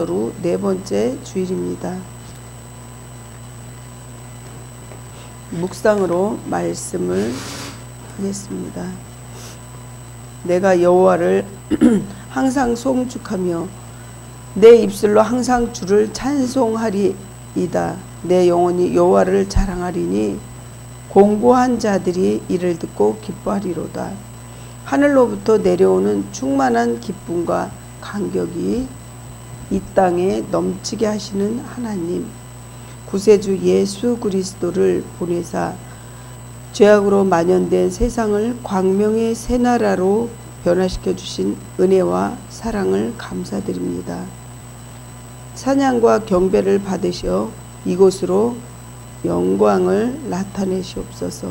후 네 번째 주일입니다. 묵상으로 말씀을 하겠습니다. 내가 여호와를 항상 송축하며 내 입술로 항상 주를 찬송하리이다. 내 영혼이 여호와를 자랑하리니 공고한 자들이 이를 듣고 기뻐하리로다. 하늘로부터 내려오는 충만한 기쁨과 감격이 이 땅에 넘치게 하시는 하나님, 구세주 예수 그리스도를 보내사 죄악으로 만연된 세상을 광명의 새 나라로 변화시켜 주신 은혜와 사랑을 감사드립니다. 찬양과 경배를 받으시어 이곳으로 영광을 나타내시옵소서.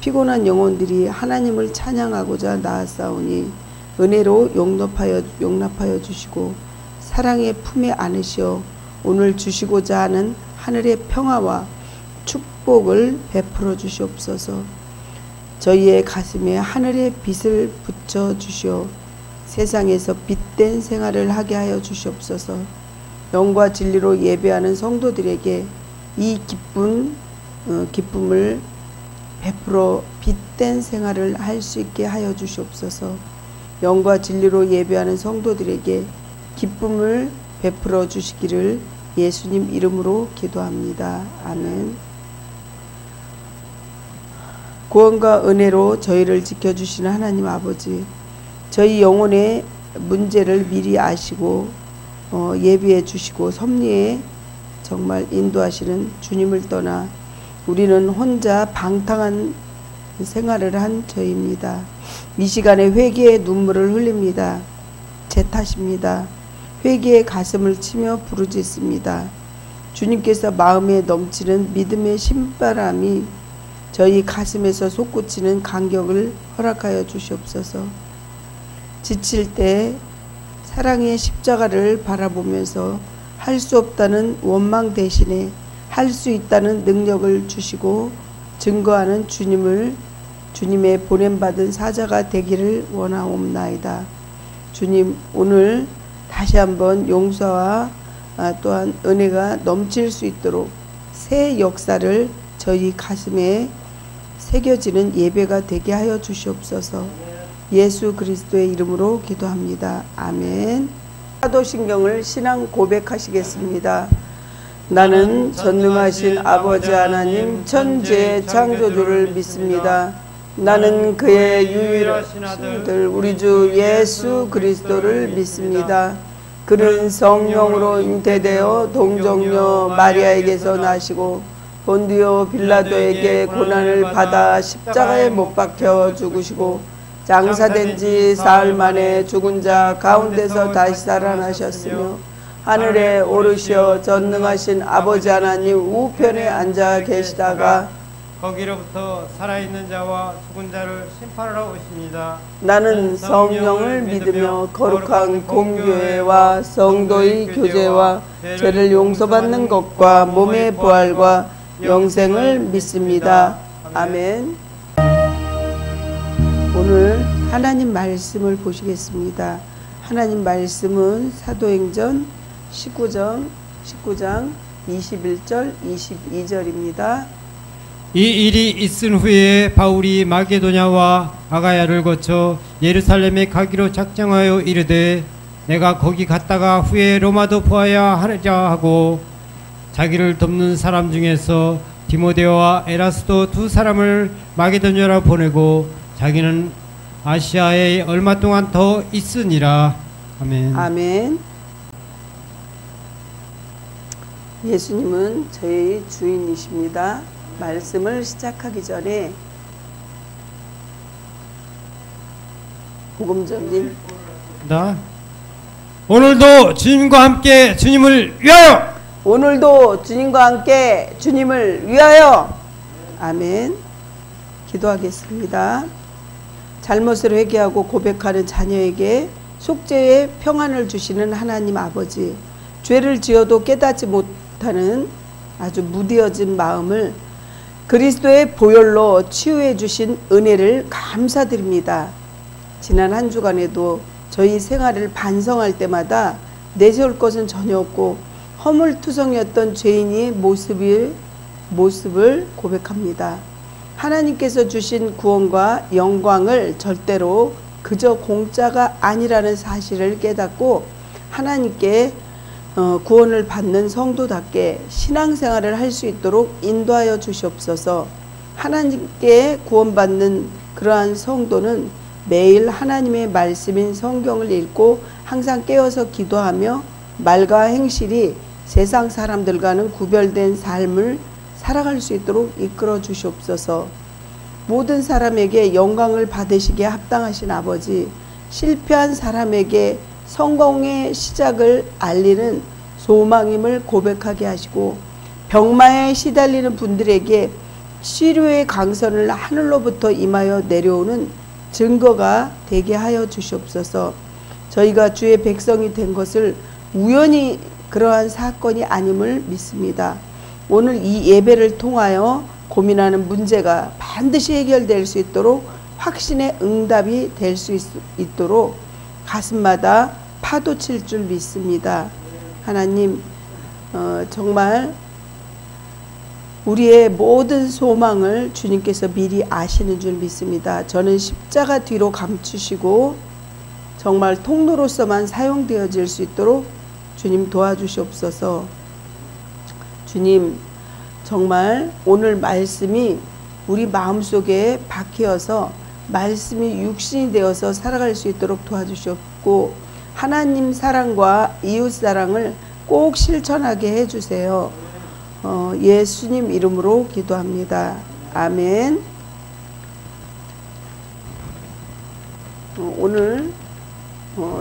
피곤한 영혼들이 하나님을 찬양하고자 나아싸우니 은혜로 용납하여 주시고 사랑의 품에 안으시어 오늘 주시고자 하는 하늘의 평화와 축복을 베풀어 주시옵소서. 저희의 가슴에 하늘의 빛을 붙여 주시어 세상에서 빛된 생활을 하게 하여 주시옵소서. 영과 진리로 예배하는 성도들에게 이 기쁨을 베풀어 빛된 생활을 할 수 있게 하여 주시옵소서. 영과 진리로 예배하는 성도들에게 기쁨을 베풀어 주시기를 예수님 이름으로 기도합니다. 아멘. 구원과 은혜로 저희를 지켜주시는 하나님 아버지, 저희 영혼의 문제를 미리 아시고 예비해 주시고 섭리에 정말 인도하시는 주님을 떠나 우리는 혼자 방탕한 생활을 한 저희입니다. 이 시간에 회개의 눈물을 흘립니다. 제 탓입니다. 회개의 가슴을 치며 부르짖습니다. 주님께서 마음에 넘치는 믿음의 신바람이 저희 가슴에서 솟구치는 간격을 허락하여 주시옵소서. 지칠 때 사랑의 십자가를 바라보면서 할 수 없다는 원망 대신에 할 수 있다는 능력을 주시고 증거하는 주님의 보냄받은 사자가 되기를 원하옵나이다. 주님, 오늘 다시 한번 용서와 또한 은혜가 넘칠 수 있도록 새 역사를 저희 가슴에 새겨지는 예배가 되게 하여 주시옵소서. 예수 그리스도의 이름으로 기도합니다. 아멘. 사도신경을 신앙 고백하시겠습니다. 나는 전능하신 아버지 하나님 천지의 창조주를 믿습니다. 나는 그의 유일하신 아들 우리 주 예수 그리스도를 믿습니다. 그는 성령으로 잉태되어 동정녀 마리아에게서 나시고 본디오 빌라도에게 고난을 받아 십자가에 못 박혀 죽으시고 장사된 지 사흘 만에 죽은 자 가운데서 다시 살아나셨으며 하늘에 오르시어 전능하신 아버지 하나님 우편에 앉아 계시다가 거기로부터 살아있는 자와 죽은 자를 심판하러 오십니다. 나는 성령을 믿으며 거룩한 공교회와 성도의 교제와 죄를 용서받는 것과 몸의 부활과 영생을 믿습니다. 아멘. 오늘 하나님 말씀을 보시겠습니다. 하나님 말씀은 사도행전 19장 21절 22절입니다. 이 일이 있은 후에 바울이 마게도냐와 아가야를 거쳐 예루살렘에 가기로 작정하여 이르되 내가 거기 갔다가 후에 로마도 보아야 하자 하고 자기를 돕는 사람 중에서 디모데와 에라스도 두 사람을 마게도냐로 보내고 자기는 아시아에 얼마 동안 더 있으니라. 아멘. 아멘. 예수님은 저희 주인이십니다. 말씀을 시작하기 전에 복음 전진 오늘도 주님과 함께 주님을 위하여. 오늘도 주님과 함께 주님을 위하여. 아멘. 기도하겠습니다. 잘못을 회개하고 고백하는 자녀에게 속죄의 평안을 주시는 하나님 아버지, 죄를 지어도 깨닫지 못하는 아주 무뎌진 마음을 그리스도의 보혈로 치유해 주신 은혜를 감사드립니다. 지난 한 주간에도 저희 생활을 반성할 때마다 내세울 것은 전혀 없고 허물투성이었던 죄인의 모습을 고백합니다. 하나님께서 주신 구원과 영광을 절대로 그저 공짜가 아니라는 사실을 깨닫고 하나님께 구원을 받는 성도답게 신앙생활을 할 수 있도록 인도하여 주시옵소서. 하나님께 구원받는 그러한 성도는 매일 하나님의 말씀인 성경을 읽고 항상 깨어서 기도하며 말과 행실이 세상 사람들과는 구별된 삶을 살아갈 수 있도록 이끌어 주시옵소서. 모든 사람에게 영광을 받으시기에 합당하신 아버지, 실패한 사람에게 성공의 시작을 알리는 소망임을 고백하게 하시고 병마에 시달리는 분들에게 치료의 강선을 하늘로부터 임하여 내려오는 증거가 되게 하여 주시옵소서. 저희가 주의 백성이 된 것을 우연히 그러한 사건이 아님을 믿습니다. 오늘 이 예배를 통하여 고민하는 문제가 반드시 해결될 수 있도록 확신의 응답이 될 수 있도록 가슴마다 파도칠 줄 믿습니다. 하나님, 정말 우리의 모든 소망을 주님께서 미리 아시는 줄 믿습니다. 저는 십자가 뒤로 감추시고 정말 통로로서만 사용되어질 수 있도록 주님 도와주시옵소서. 주님, 정말 오늘 말씀이 우리 마음속에 박혀서 말씀이 육신이 되어서 살아갈 수 있도록 도와주시옵고 하나님 사랑과 이웃 사랑을 꼭 실천하게 해주세요. 예수님 이름으로 기도합니다. 아멘. 오늘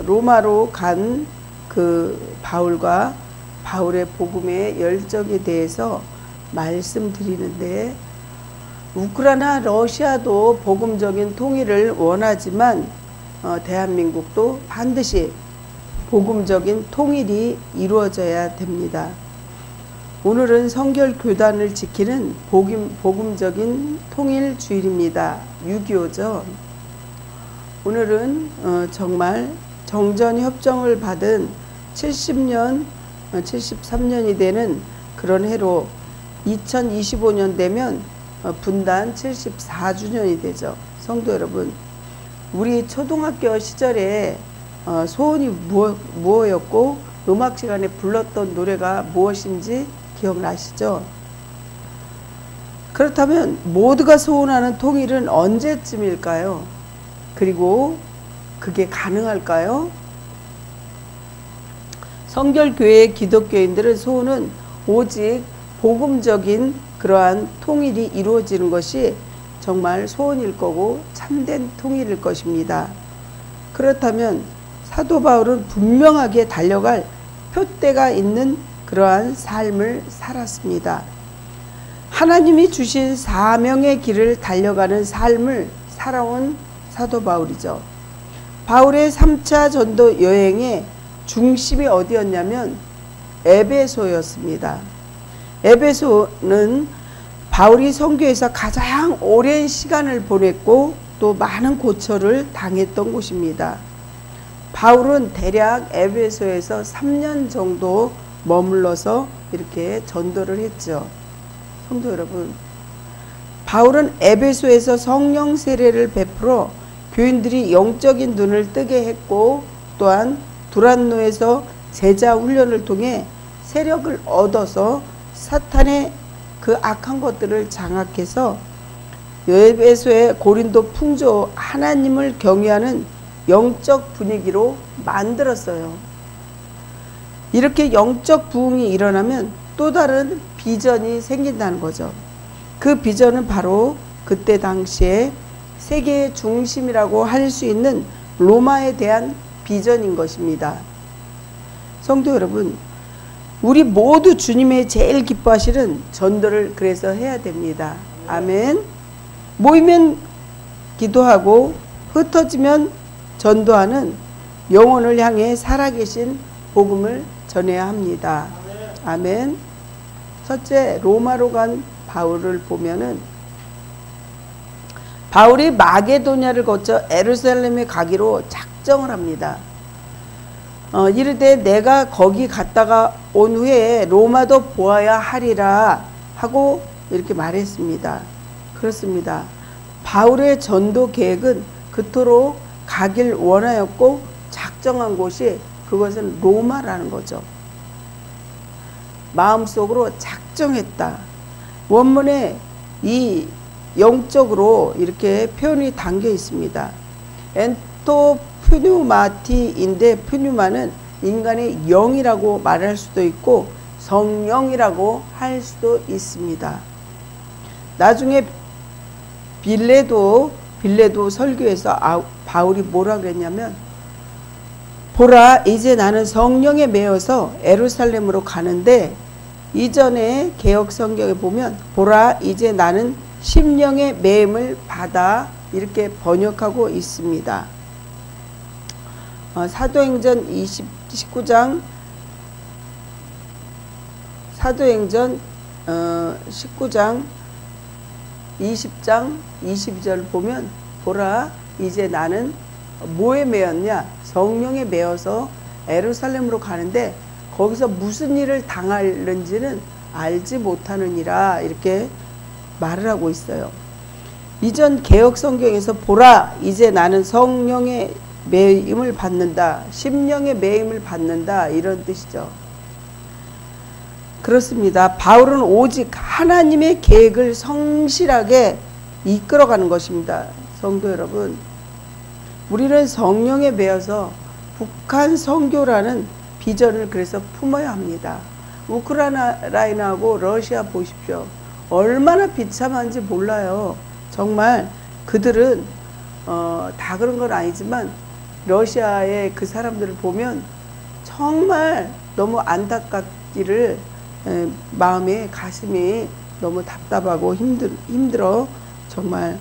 로마로 간 그 바울과 바울의 복음의 열정에 대해서 말씀드리는데, 우크라이나 러시아도 복음적인 통일을 원하지만 대한민국도 반드시 복음적인 통일이 이루어져야 됩니다. 오늘은 성결교단을 지키는 복음적인 통일 주일입니다. 6.25죠. 오늘은 정말 정전협정을 받은 73년이 되는 그런 해로 2025년 되면 분단 74주년이 되죠. 성도 여러분, 우리 초등학교 시절에 소원이 무엇이었고 음악 시간에 불렀던 노래가 무엇인지 기억나시죠? 그렇다면 모두가 소원하는 통일은 언제쯤일까요? 그리고 그게 가능할까요? 성결교회 기독교인들은 소원은 오직 복음적인 그러한 통일이 이루어지는 것이 정말 소원일 거고 참된 통일일 것입니다. 그렇다면 사도 바울은 분명하게 달려갈 표대가 있는 그러한 삶을 살았습니다. 하나님이 주신 사명의 길을 달려가는 삶을 살아온 사도 바울이죠. 바울의 3차 전도 여행의 중심이 어디였냐면 에베소였습니다. 에베소는 바울이 선교에서 가장 오랜 시간을 보냈고 또 많은 고초를 당했던 곳입니다. 바울은 대략 에베소에서 3년 정도 머물러서 이렇게 전도를 했죠. 성도 여러분, 바울은 에베소에서 성령 세례를 베풀어 교인들이 영적인 눈을 뜨게 했고, 또한 두란노에서 제자 훈련을 통해 세력을 얻어서 사탄의 그 악한 것들을 장악해서 에베소의 고린도 풍조 하나님을 경외하는 영적 분위기로 만들었어요. 이렇게 영적 부흥이 일어나면 또 다른 비전이 생긴다는 거죠. 그 비전은 바로 그때 당시에 세계의 중심이라고 할 수 있는 로마에 대한 비전인 것입니다. 성도 여러분, 우리 모두 주님의 제일 기뻐하시는 전도를 그래서 해야 됩니다. 아멘. 모이면 기도하고 흩어지면 전도하는 영혼을 향해 살아계신 복음을 전해야 합니다. 아멘. 첫째, 로마로 간 바울을 보면은 바울이 마게도냐를 거쳐 예루살렘에 가기로 작정을 합니다. 이르되 내가 거기 갔다가 온 후에 로마도 보아야 하리라 하고 이렇게 말했습니다. 그렇습니다. 바울의 전도 계획은 그토록 가길 원하였고 작정한 곳이 그것은 로마라는 거죠. 마음속으로 작정했다. 원문에 이 영적으로 이렇게 표현이 담겨 있습니다. 엔토 푸뉴마티인데, 푸뉴마는 인간의 영이라고 말할 수도 있고 성령이라고 할 수도 있습니다. 나중에 빌레도 설교에서 바울이 뭐라 그랬냐면, 보라 이제 나는 성령에 매여서 예루살렘으로 가는데, 이전에 개역 성경에 보면 보라 이제 나는 심령의 매임을 받아 이렇게 번역하고 있습니다. 사도행전 19장 20장 22절 보면 보라 이제 나는 뭐에 매였냐? 성령에 매여서 예루살렘으로 가는데 거기서 무슨 일을 당하는지는 알지 못하느니라 이렇게 말을 하고 있어요. 이전 개역 성경에서 보라 이제 나는 성령의 매임을 받는다, 심령의 매임을 받는다 이런 뜻이죠. 그렇습니다. 바울은 오직 하나님의 계획을 성실하게 이끌어가는 것입니다. 성도 여러분, 우리는 성령에 매여서 북한 선교라는 비전을 그래서 품어야 합니다. 우크라이나하고 러시아 보십시오. 얼마나 비참한지 몰라요. 정말 그들은 다 그런 건 아니지만 러시아의 그 사람들을 보면 정말 너무 안타깝기를 마음에 가슴이 너무 답답하고 힘들어. 정말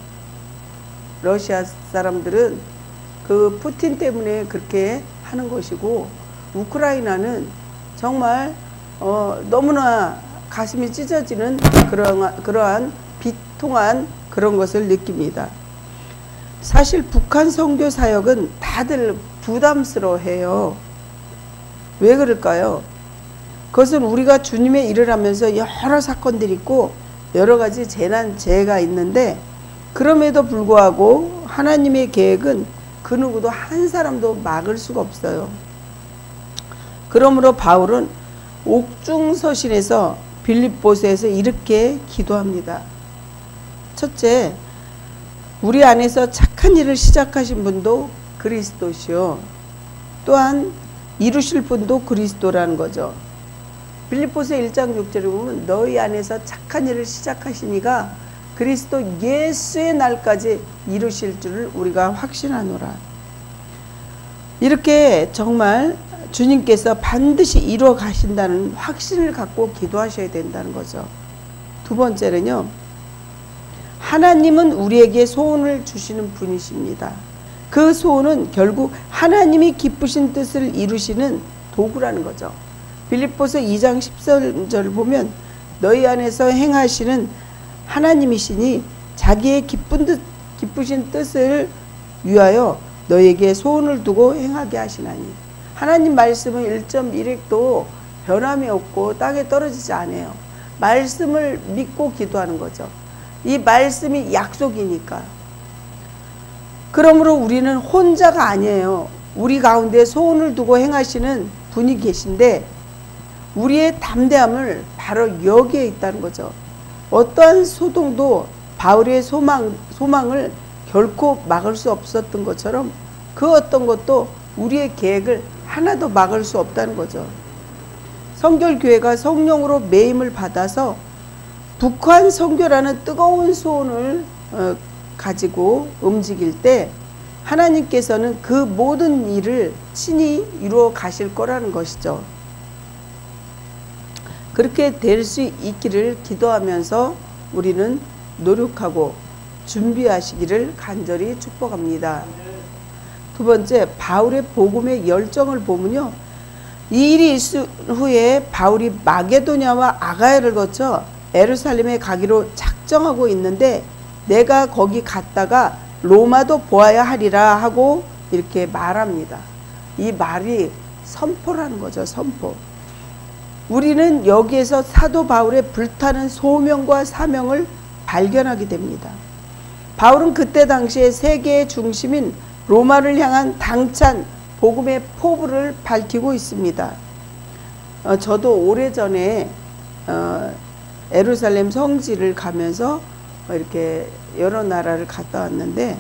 러시아 사람들은 그 푸틴 때문에 그렇게 하는 것이고, 우크라이나는 정말 너무나 가슴이 찢어지는 그러한 비통한 그런 것을 느낍니다. 사실 북한 선교 사역은 다들 부담스러워해요. 왜 그럴까요? 그것은 우리가 주님의 일을 하면서 여러 사건들이 있고 여러 가지 재난재해가 있는데, 그럼에도 불구하고 하나님의 계획은 그 누구도 한 사람도 막을 수가 없어요. 그러므로 바울은 옥중서신에서 빌립보서에서 이렇게 기도합니다. 첫째, 우리 안에서 착한 일을 시작하신 분도 그리스도시요, 또한 이루실 분도 그리스도라는 거죠. 빌립보서 1장 6절에 보면 너희 안에서 착한 일을 시작하시니가 그리스도 예수의 날까지 이루실 줄을 우리가 확신하노라. 이렇게 정말 주님께서 반드시 이루어 가신다는 확신을 갖고 기도하셔야 된다는 거죠. 두 번째는요, 하나님은 우리에게 소원을 주시는 분이십니다. 그 소원은 결국 하나님이 기쁘신 뜻을 이루시는 도구라는 거죠. 빌립보서 2장 10절을 보면 너희 안에서 행하시는 하나님이시니 자기의 기쁘신 뜻을 위하여 너희에게 소원을 두고 행하게 하시나니. 하나님 말씀은 1.1획도 변함이 없고 땅에 떨어지지 않아요. 말씀을 믿고 기도하는 거죠. 이 말씀이 약속이니까. 그러므로 우리는 혼자가 아니에요. 우리 가운데 소원을 두고 행하시는 분이 계신데 우리의 담대함을 바로 여기에 있다는 거죠. 어떠한 소동도 바울의 소망을 결코 막을 수 없었던 것처럼 그 어떤 것도 우리의 계획을 하나도 막을 수 없다는 거죠. 성결교회가 성령으로 매임을 받아서 북한 선교라는 뜨거운 소원을 가지고 움직일 때 하나님께서는 그 모든 일을 친히 이루어 가실 거라는 것이죠. 그렇게 될 수 있기를 기도하면서 우리는 노력하고 준비하시기를 간절히 축복합니다. 두 번째, 바울의 복음의 열정을 보면요, 이 일이 있은 후에 바울이 마게도냐와 아가야를 거쳐 예루살렘에 가기로 작정하고 있는데 내가 거기 갔다가 로마도 보아야 하리라 하고 이렇게 말합니다. 이 말이 선포라는 거죠. 선포. 우리는 여기에서 사도 바울의 불타는 소명과 사명을 발견하게 됩니다. 바울은 그때 당시에 세계의 중심인 로마를 향한 당찬 복음의 포부를 밝히고 있습니다. 저도 오래전에 예루살렘 성지를 가면서 이렇게 여러 나라를 갔다 왔는데,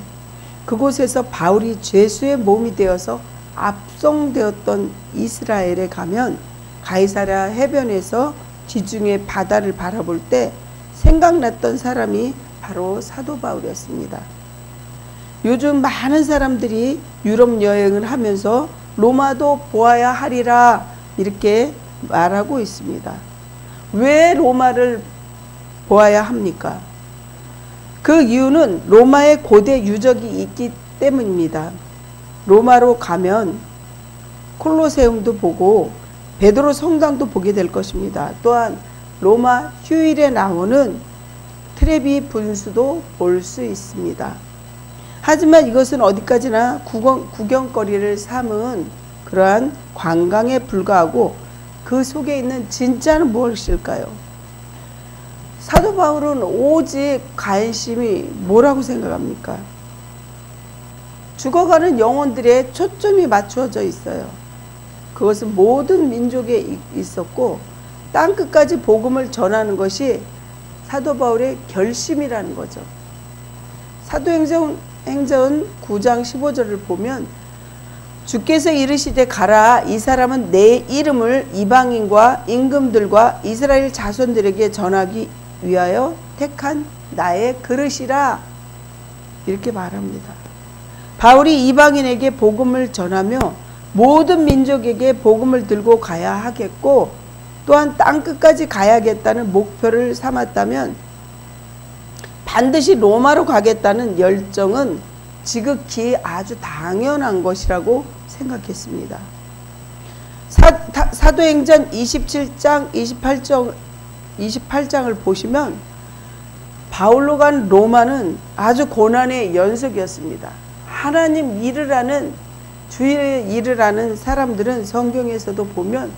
그곳에서 바울이 죄수의 몸이 되어서 압송되었던 이스라엘에 가면 가이사랴 해변에서 지중해 바다를 바라볼 때 생각났던 사람이 바로 사도 바울이었습니다. 요즘 많은 사람들이 유럽 여행을 하면서 로마도 보아야 하리라 이렇게 말하고 있습니다. 왜 로마를 보아야 합니까? 그 이유는 로마의 고대 유적이 있기 때문입니다. 로마로 가면 콜로세움도 보고 베드로 성당도 보게 될 것입니다. 또한 로마 휴일에 나오는 트레비 분수도 볼 수 있습니다. 하지만 이것은 어디까지나 구경거리를 삼은 그러한 관광에 불과하고 그 속에 있는 진짜는 무엇일까요? 사도 바울은 오직 관심이 뭐라고 생각합니까? 죽어가는 영혼들의 초점이 맞추어져 있어요. 그것은 모든 민족에 있었고 땅끝까지 복음을 전하는 것이 사도 바울의 결심이라는 거죠. 사도행전 9장 15절을 보면 주께서 이르시되 가라, 이 사람은 내 이름을 이방인과 임금들과 이스라엘 자손들에게 전하기 위하여 택한 나의 그릇이라, 이렇게 말합니다. 바울이 이방인에게 복음을 전하며 모든 민족에게 복음을 들고 가야 하겠고 또한 땅끝까지 가야겠다는 목표를 삼았다면 반드시 로마로 가겠다는 열정은 지극히 아주 당연한 것이라고 생각했습니다. 사도행전 27장 28장을 보시면 바울로 간 로마는 아주 고난의 연속이었습니다. 하나님 일을 하는, 주의 일을 하는 사람들은 성경에서도 보면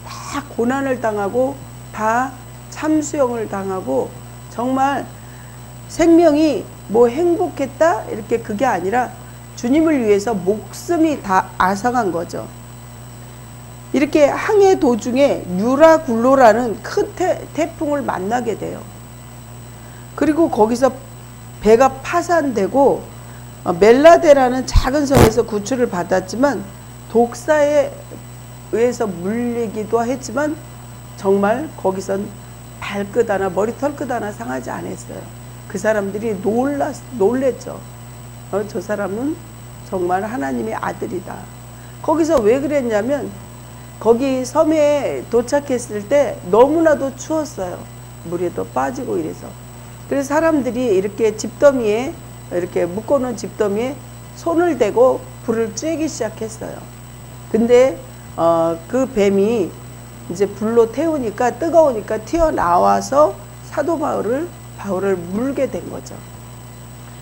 다 고난을 당하고 다 참수형을 당하고 정말 생명이 뭐 행복했다 이렇게 그게 아니라 주님을 위해서 목숨이 다 앗아간 거죠. 이렇게 항해 도중에 유라굴로라는 큰 태풍을 만나게 돼요. 그리고 거기서 배가 파산되고 멜라데라는 작은 섬에서 구출을 받았지만 독사에 의해서 물리기도 했지만 정말 거기선 발끝 하나 머리 털끝 하나 상하지 않았어요. 그 사람들이 놀랬죠. 저 사람은 정말 하나님의 아들이다. 거기서 왜 그랬냐면 거기 섬에 도착했을 때 너무나도 추웠어요. 물에도 빠지고 이래서. 그래서 사람들이 이렇게 집더미에 이렇게 묶어놓은 집더미에 손을 대고 불을 쬐기 시작했어요. 근데 그 뱀이 이제 불로 태우니까 뜨거우니까 튀어나와서 사도 바울을 물게 된 거죠.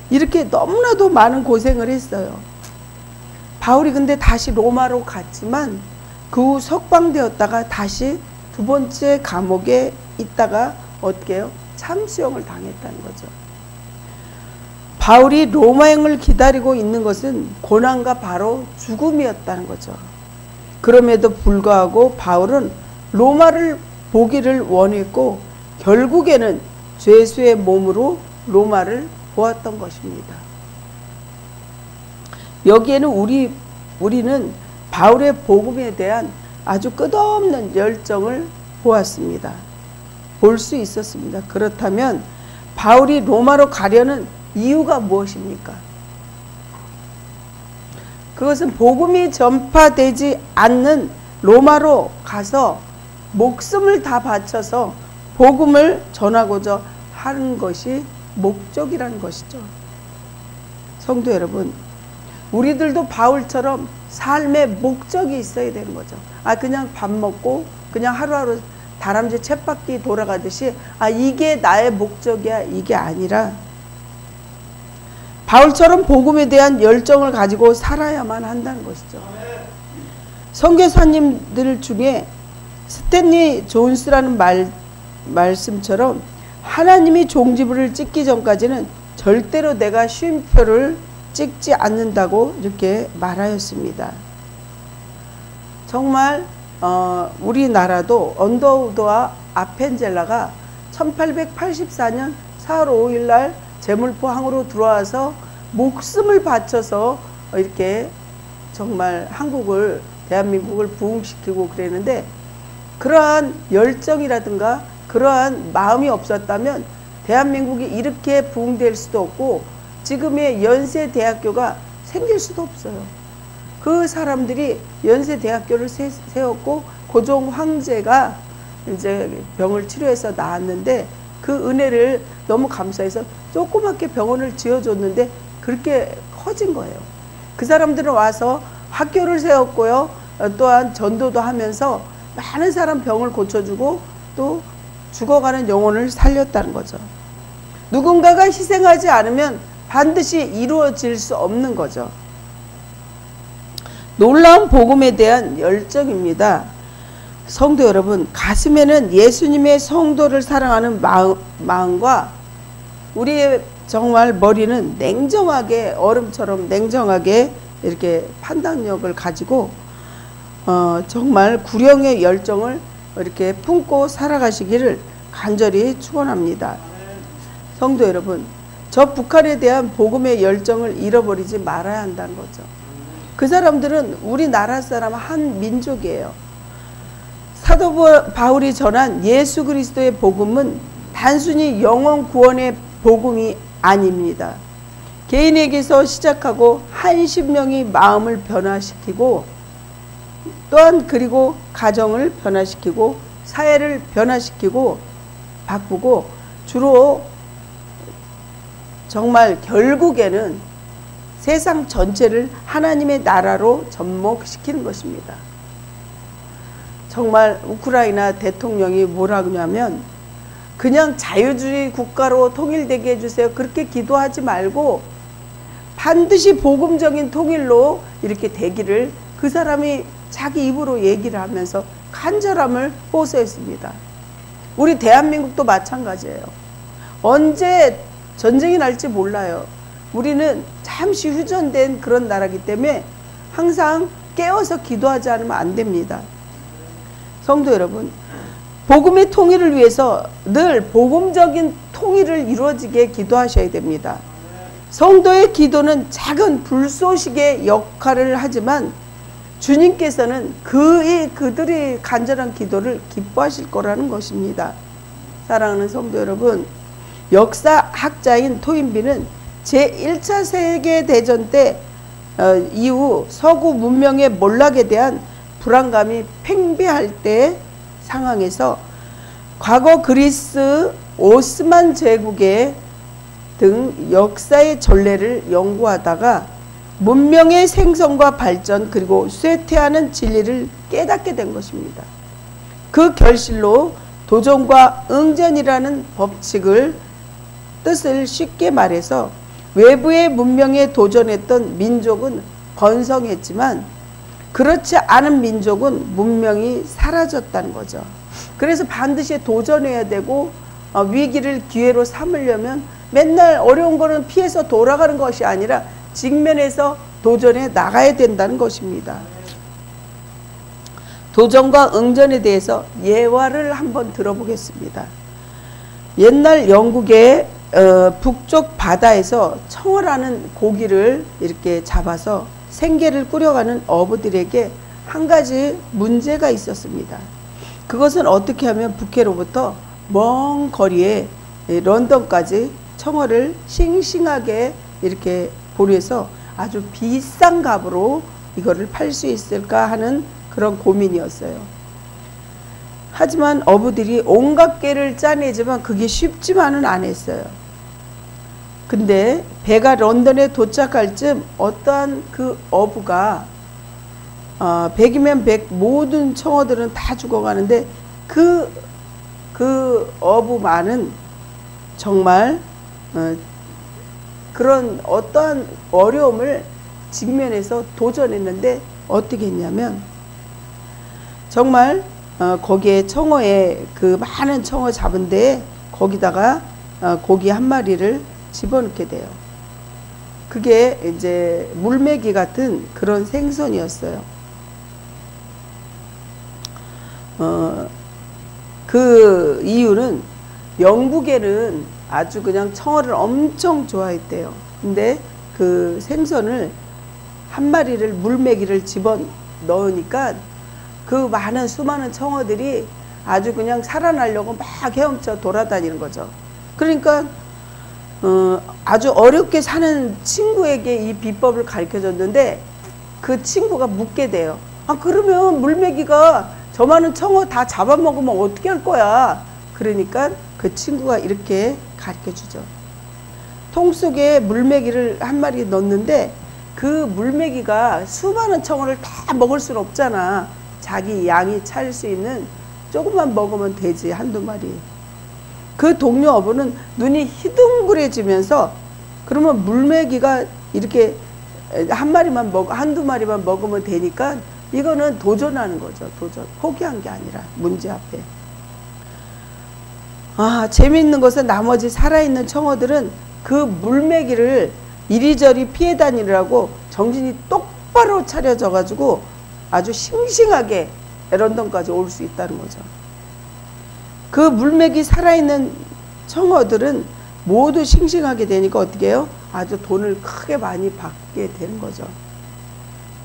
이렇게 너무나도 많은 고생을 했어요. 바울이 근데 다시 로마로 갔지만 그 후 석방되었다가 다시 두 번째 감옥에 있다가 어떻게 해요? 참수형을 당했다는 거죠. 바울이 로마행을 기다리고 있는 것은 고난과 바로 죽음이었다는 거죠. 그럼에도 불구하고 바울은 로마를 보기를 원했고 결국에는 죄수의 몸으로 로마를 보았던 것입니다. 여기에는 우리는 바울의 복음에 대한 아주 끝없는 열정을 보았습니다. 볼 수 있었습니다. 그렇다면 바울이 로마로 가려는 이유가 무엇입니까? 그것은 복음이 전파되지 않는 로마로 가서 목숨을 다 바쳐서 복음을 전하고자 하는 것이 목적이라는 것이죠. 성도 여러분, 우리들도 바울처럼 삶의 목적이 있어야 되는 거죠. 그냥 밥 먹고 그냥 하루하루 다람쥐 쳇바퀴 돌아가듯이 이게 나의 목적이야, 이게 아니라 바울처럼 복음에 대한 열정을 가지고 살아야만 한다는 것이죠. 선교사님들 중에 스탠리 존스라는 말씀처럼 하나님이 종지부를 찍기 전까지는 절대로 내가 쉼표를 찍지 않는다고 이렇게 말하였습니다. 정말 우리나라도 언더우드와 아펜젤라가 1884년 4월 5일 날 제물포 항으로 들어와서 목숨을 바쳐서 이렇게 정말 한국을, 대한민국을 부흥시키고 그랬는데, 그러한 열정이라든가 그러한 마음이 없었다면 대한민국이 이렇게 부흥될 수도 없고 지금의 연세대학교가 생길 수도 없어요. 그 사람들이 연세대학교를 세웠고 고종 황제가 이제 병을 치료해서 나았는데 그 은혜를 너무 감사해서 조그맣게 병원을 지어줬는데 그렇게 커진 거예요. 그 사람들은 와서 학교를 세웠고요. 또한 전도도 하면서 많은 사람 병을 고쳐주고 또 죽어가는 영혼을 살렸다는 거죠. 누군가가 희생하지 않으면 반드시 이루어질 수 없는 거죠. 놀라운 복음에 대한 열정입니다. 성도 여러분, 가슴에는 예수님의 성도를 사랑하는 마음과 우리의 정말 머리는 냉정하게, 얼음처럼 냉정하게 이렇게 판단력을 가지고 정말 구령의 열정을 이렇게 품고 살아가시기를 간절히 축원합니다. 성도 여러분, 저 북한에 대한 복음의 열정을 잃어버리지 말아야 한다는 거죠. 그 사람들은 우리나라 사람 한 민족이에요. 사도 바울이 전한 예수 그리스도의 복음은 단순히 영혼 구원의 복음이 아닙니다. 개인에게서 시작하고 한 심령이 마음을 변화시키고 또한 그리고 가정을 변화시키고 사회를 변화시키고 바꾸고 주로 정말 결국에는 세상 전체를 하나님의 나라로 접목시키는 것입니다. 정말 우크라이나 대통령이 뭐라고 하냐면 그냥 자유주의 국가로 통일되게 해주세요. 그렇게 기도하지 말고 반드시 복음적인 통일로 이렇게 되기를 그 사람이 자기 입으로 얘기를 하면서 간절함을 호소했습니다. 우리 대한민국도 마찬가지예요. 언제 전쟁이 날지 몰라요. 우리는 잠시 휴전된 그런 나라이기 때문에 항상 깨어서 기도하지 않으면 안 됩니다. 성도 여러분, 복음의 통일을 위해서 늘 복음적인 통일을 이루어지게 기도하셔야 됩니다. 성도의 기도는 작은 불쏘시개의 역할을 하지만 주님께서는 그들의 간절한 기도를 기뻐하실 거라는 것입니다. 사랑하는 성도 여러분, 역사학자인 토인비는 제1차 세계대전 때 이후 서구 문명의 몰락에 대한 불안감이 팽배할 때 상황에서 과거 그리스 오스만 제국의 등 역사의 전례를 연구하다가 문명의 생성과 발전 그리고 쇠퇴하는 진리를 깨닫게 된 것입니다. 그 결실로 도전과 응전이라는 법칙을 뜻을 쉽게 말해서 외부의 문명에 도전했던 민족은 번성했지만 그렇지 않은 민족은 문명이 사라졌다는 거죠. 그래서 반드시 도전해야 되고 위기를 기회로 삼으려면 맨날 어려운 거는 피해서 돌아가는 것이 아니라 직면해서 도전해 나가야 된다는 것입니다. 도전과 응전에 대해서 예화를 한번 들어보겠습니다. 옛날 영국의 북쪽 바다에서 청어라는 고기를 이렇게 잡아서 생계를 꾸려가는 어부들에게 한 가지 문제가 있었습니다. 그것은 어떻게 하면 북해로부터 먼 거리에 런던까지 청어를 싱싱하게 이렇게 보내서 아주 비싼 값으로 이거를 팔 수 있을까 하는 그런 고민이었어요. 하지만 어부들이 온갖 깨를 짜내지만 그게 쉽지만은 않았어요. 근데 배가 런던에 도착할 즈음 어떠한 그 어부가 100이면 100 모든 청어들은 다 죽어가는데 그 어부만은 정말 그런 어떠한 어려움을 직면해서 도전했는데 어떻게 했냐면 정말 거기에 청어에 그 많은 청어 잡은 데에 거기다가 고기 한 마리를 집어넣게 돼요. 그게 이제 물메기 같은 그런 생선이었어요. 그 이유는 영국에는 아주 그냥 청어를 엄청 좋아했대요. 근데 그 생선을 한 마리를 물메기를 집어 넣으니까 그 많은 수많은 청어들이 아주 그냥 살아나려고 막 헤엄쳐 돌아다니는 거죠. 그러니까 아주 어렵게 사는 친구에게 이 비법을 가르쳐 줬는데 그 친구가 묻게 돼요. 아, 그러면 물메기가 저 많은 청어 다 잡아먹으면 어떻게 할 거야? 그러니까 그 친구가 이렇게 가르쳐 주죠. 통 속에 물메기를 한 마리 넣는데 그 물메기가 수많은 청어를 다 먹을 수는 없잖아. 자기 양이 찰 수 있는 조금만 먹으면 되지, 한두 마리. 그 동료 어부는 눈이 희둥그레지면서 그러면 물메기가 이렇게 한 마리만 한두 마리만 먹으면 되니까 이거는 도전하는 거죠. 도전. 포기한 게 아니라 문제 앞에. 재미있는 것은 나머지 살아있는 청어들은 그 물메기를 이리저리 피해 다니느라고 정신이 똑바로 차려져 가지고 아주 싱싱하게 런던까지 올 수 있다는 거죠. 그 물메기 살아있는 청어들은 모두 싱싱하게 되니까 어떻게 해요? 아주 돈을 크게 많이 받게 되는 거죠.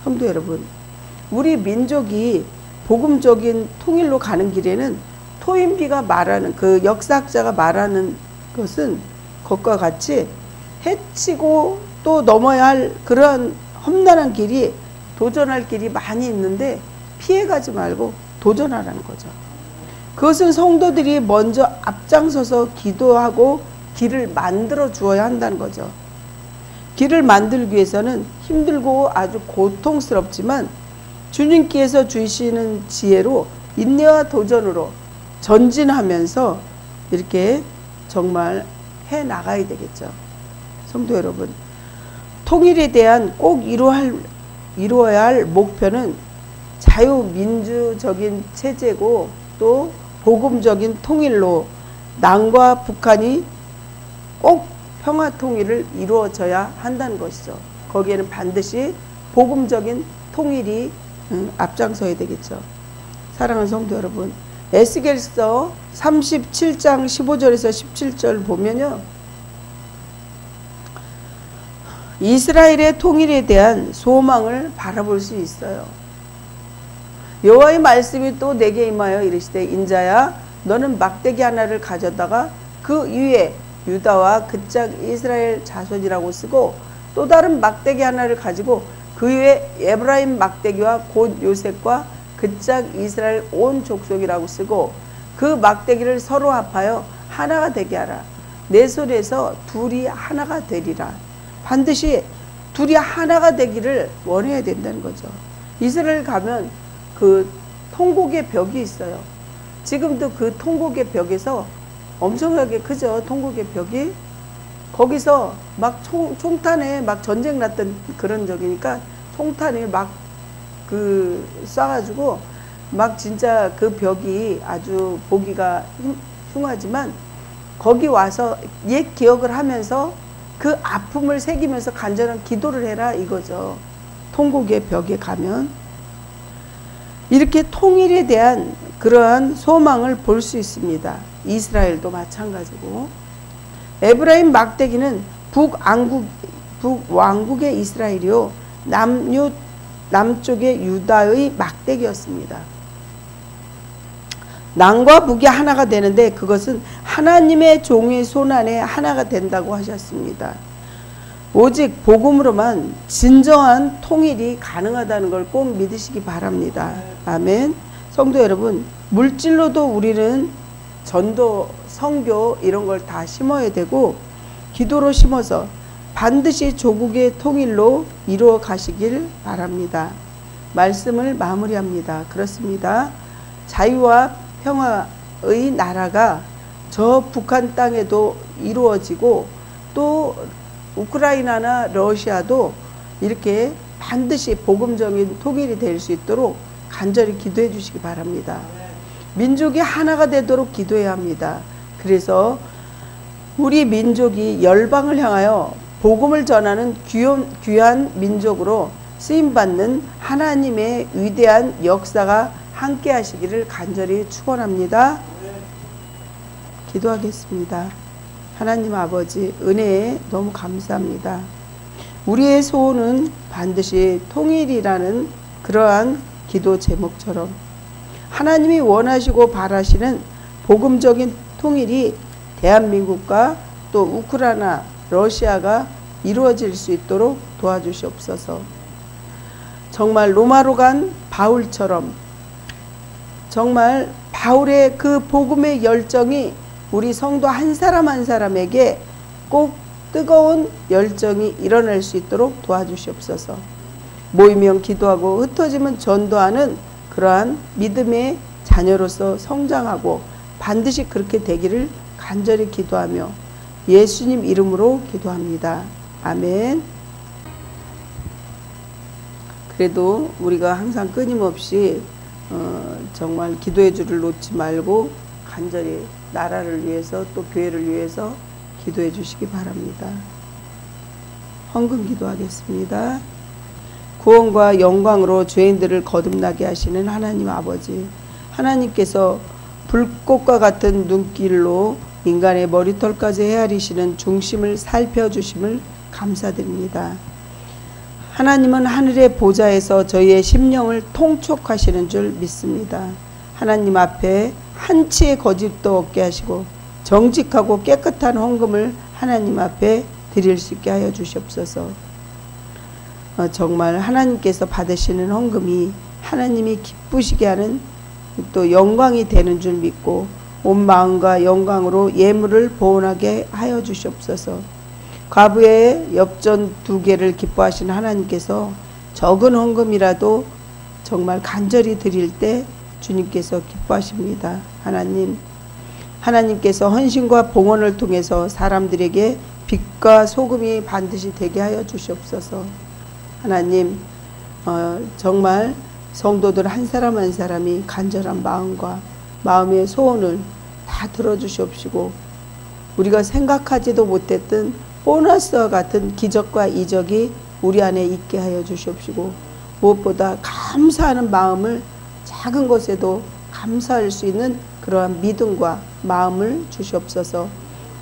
성도 여러분, 우리 민족이 복음적인 통일로 가는 길에는 토인비가 말하는 그 역사학자가 말하는 것은 것과 같이 해치고 또 넘어야 할 그러한 험난한 길이 도전할 길이 많이 있는데 피해가지 말고 도전하라는 거죠. 그것은 성도들이 먼저 앞장서서 기도하고 길을 만들어 주어야 한다는 거죠. 길을 만들기 위해서는 힘들고 아주 고통스럽지만 주님께서 주시는 지혜로 인내와 도전으로 전진하면서 이렇게 정말 해 나가야 되겠죠. 성도 여러분, 통일에 대한 꼭 이루어야 할 목표는 자유민주적인 체제고 또 복음적인 통일로 남과 북한이 꼭 평화 통일을 이루어져야 한다는 것이죠. 거기에는 반드시 복음적인 통일이 앞장서야 되겠죠. 사랑하는 성도 여러분, 에스겔서 37장 15절에서 17절 보면요, 이스라엘의 통일에 대한 소망을 바라볼 수 있어요. 여호와의 말씀이 또 내게 임하여 이르시되, 인자야, 너는 막대기 하나를 가져다가 그 위에 유다와 그짝 이스라엘 자손이라고 쓰고 또 다른 막대기 하나를 가지고 그 위에 에브라임 막대기와 곧 요셉과 그짝 이스라엘 온 족속이라고 쓰고 그 막대기를 서로 합하여 하나가 되게 하라. 내 손에서 둘이 하나가 되리라. 반드시 둘이 하나가 되기를 원해야 된다는 거죠. 이스라엘 가면 그 통곡의 벽이 있어요. 지금도 그 통곡의 벽에서 엄청나게 크죠. 통곡의 벽이. 거기서 막 총탄에 막 전쟁 났던 그런 적이니까 총탄이 막 그 쏴가지고 막 진짜 그 벽이 아주 보기가 흉하지만 거기 와서 옛 기억을 하면서 그 아픔을 새기면서 간절한 기도를 해라 이거죠. 통곡의 벽에 가면 이렇게 통일에 대한 그러한 소망을 볼 수 있습니다. 이스라엘도 마찬가지고, 에브라임 막대기는 북왕국의 이스라엘이요 남쪽의 유다의 막대기였습니다. 남과 북이 하나가 되는데 그것은 하나님의 종의 손안에 하나가 된다고 하셨습니다. 오직 복음으로만 진정한 통일이 가능하다는 걸 꼭 믿으시기 바랍니다. 아멘. 성도 여러분, 물질로도 우리는 전도, 선교 이런 걸 다 심어야 되고 기도로 심어서 반드시 조국의 통일로 이루어 가시길 바랍니다. 말씀을 마무리합니다. 그렇습니다. 자유와 평화의 나라가 저 북한 땅에도 이루어지고 또 우크라이나나 러시아도 이렇게 반드시 복음적인 통일이 될 수 있도록 간절히 기도해 주시기 바랍니다. 민족이 하나가 되도록 기도해야 합니다. 그래서 우리 민족이 열방을 향하여 복음을 전하는 귀한 민족으로 쓰임받는 하나님의 위대한 역사가 함께 하시기를 간절히 축원합니다. 기도하겠습니다. 하나님 아버지, 은혜에 너무 감사합니다. 우리의 소원은 반드시 통일이라는 그러한 기도 제목처럼 하나님이 원하시고 바라시는 복음적인 통일이 대한민국과 또 우크라이나, 러시아가 이루어질 수 있도록 도와주시옵소서. 정말 로마로 간 바울처럼 정말 바울의 그 복음의 열정이 우리 성도 한 사람 한 사람에게 꼭 뜨거운 열정이 일어날 수 있도록 도와주시옵소서. 모이면 기도하고 흩어지면 전도하는 그러한 믿음의 자녀로서 성장하고 반드시 그렇게 되기를 간절히 기도하며 예수님 이름으로 기도합니다. 아멘. 그래도 우리가 항상 끊임없이 정말 기도의 줄을 놓지 말고 간절히 나라를 위해서 또 교회를 위해서 기도해 주시기 바랍니다. 헌금 기도하겠습니다. 구원과 영광으로 죄인들을 거듭나게 하시는 하나님 아버지, 하나님께서 불꽃과 같은 눈길로 인간의 머리털까지 헤아리시는 중심을 살펴주심을 감사드립니다. 하나님은 하늘의 보좌에서 저희의 심령을 통촉하시는 줄 믿습니다. 하나님 앞에 한치의 거짓도 없게 하시고 정직하고 깨끗한 헌금을 하나님 앞에 드릴 수 있게 하여 주시옵소서. 정말 하나님께서 받으시는 헌금이 하나님이 기쁘시게 하는 또 영광이 되는 줄 믿고 온 마음과 영광으로 예물을 보온하게 하여 주시옵소서. 과부의 엽전 2개를 기뻐하시는 하나님께서 적은 헌금이라도 정말 간절히 드릴 때 주님께서 기뻐하십니다. 하나님께서 헌신과 봉헌을 통해서 사람들에게 빛과 소금이 반드시 되게 하여 주시옵소서. 하나님, 정말 성도들 한 사람 한 사람이 간절한 마음과 마음의 소원을 다 들어주시옵시고 우리가 생각하지도 못했던 보너스와 같은 기적과 이적이 우리 안에 있게 하여 주시옵시고 무엇보다 감사하는 마음을 작은 것에도 감사할 수 있는 그러한 믿음과 마음을 주시옵소서.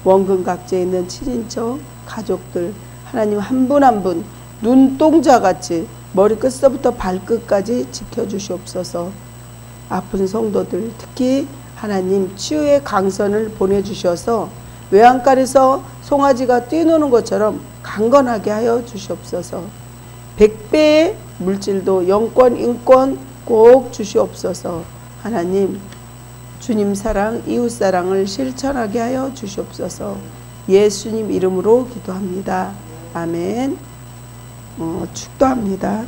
원근각지에 있는 친인척 가족들 하나님 한 분 한 분 눈동자같이 머리끝서부터 발끝까지 지켜주시옵소서. 아픈 성도들 특히 하나님 치유의 강선을 보내주셔서 외양간에서 송아지가 뛰노는 것처럼 강건하게 하여 주시옵소서. 100배의 물질도 영권 인권 꼭 주시옵소서. 하나님 주님 사랑 이웃 사랑을 실천하게 하여 주시옵소서. 예수님 이름으로 기도합니다. 아멘. 축도합니다.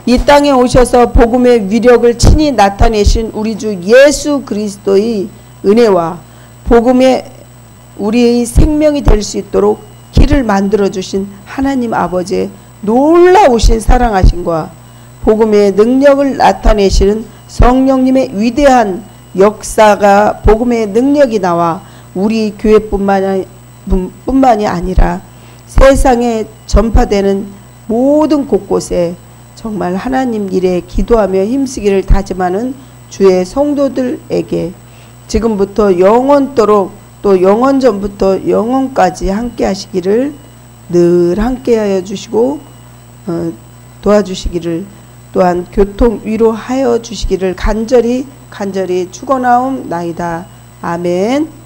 이 땅에 오셔서 복음의 위력을 친히 나타내신 우리 주 예수 그리스도의 은혜와 복음의 우리의 생명이 될 수 있도록 길을 만들어 주신 하나님 아버지의 놀라우신 사랑하심과 복음의 능력을 나타내시는 성령님의 위대한 역사가 복음의 능력이 나와 우리 교회뿐만이 아니라 세상에 전파되는 모든 곳곳에 정말 하나님 일에 기도하며 힘쓰기를 다짐하는 주의 성도들에게 지금부터 영원토록 또 영원전부터 영원까지 함께 하시기를 늘 함께 하여 주시고 도와주시기를 또한 교통 위로하여 주시기를 간절히 축원하옵나이다. 아멘.